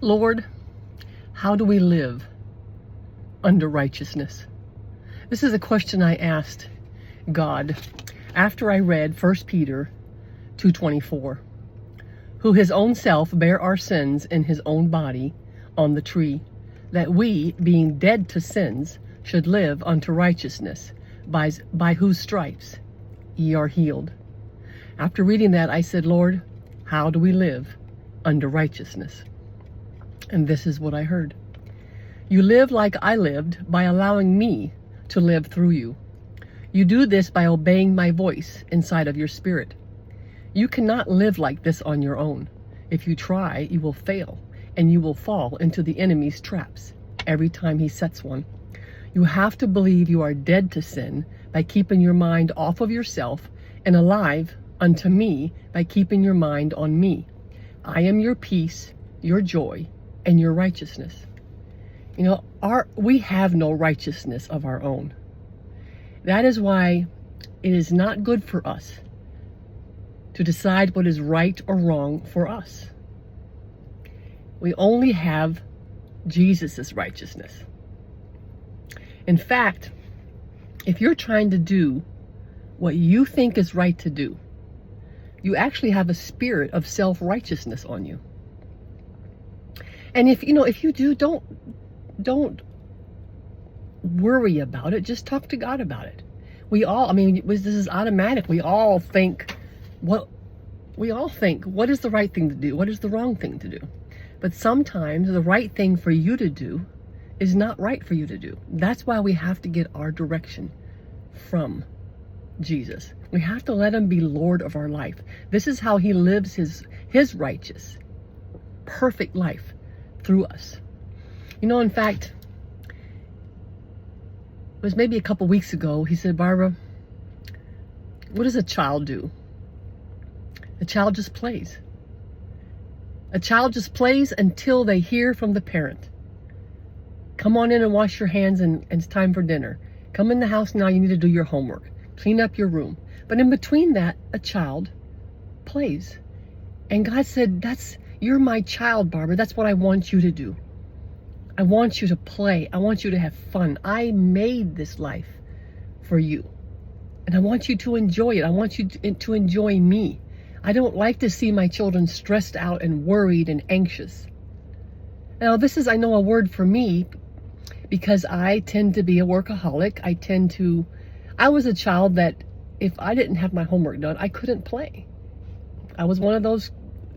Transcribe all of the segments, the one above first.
Lord, how do we live under righteousness? This is a question I asked God after I read 1 Peter 2:24, who his own self bare our sins in his own body on the tree, that we, being dead to sins, should live unto righteousness, by whose stripes ye are healed. After reading that, I said, Lord, how do we live under righteousness? And this is what I heard. You live like I lived by allowing me to live through you. You do this by obeying my voice inside of your spirit. You cannot live like this on your own. If you try, you will fail, and you will fall into the enemy's traps every time he sets one. You have to believe you are dead to sin by keeping your mind off of yourself, and alive unto me by keeping your mind on me. I am your peace, your joy, and your righteousness. You know, we have no righteousness of our own. That is why it is not good for us to decide what is right or wrong for us. We only have Jesus' righteousness. In fact, if you're trying to do what you think is right to do, you actually have a spirit of self-righteousness on you. And if you do, don't worry about it. Just talk to God about it. This is automatic. We all think, what is the right thing to do? What is the wrong thing to do? But sometimes the right thing for you to do is not right for you to do. That's why we have to get our direction from Jesus. We have to let him be Lord of our life. This is how he lives his righteous, perfect life through us. In fact, it was maybe a couple weeks ago, he said, Barbara, what does a child do? A child just plays. A child just plays until they hear from the parent. Come on in and wash your hands, and it's time for dinner. Come in the house now, you need to do your homework. Clean up your room. But in between that, a child plays. And God said, you're my child, Barbara. That's what I want you to do. I want you to play. I want you to have fun. I made this life for you. And I want you to enjoy it. I want you to enjoy me. I don't like to see my children stressed out and worried and anxious. Now, this is, I know, a word for me because I tend to be a workaholic. I was a child that if I didn't have my homework done, I couldn't play. I was one of those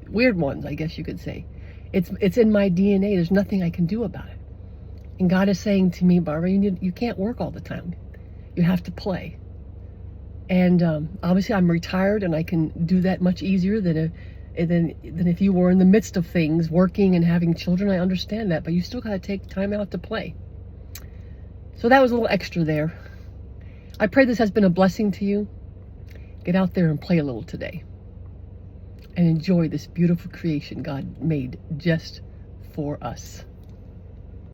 weird ones, I guess you could say. It's in my DNA. There's nothing I can do about it. And God is saying to me, Barbara, you can't work all the time. You have to play. And obviously I'm retired and I can do that much easier than if you were in the midst of things, working and having children. I understand that, but you still got to take time out to play. So that was a little extra there. I pray this has been a blessing to you. Get out there and play a little today. And enjoy this beautiful creation God made just for us.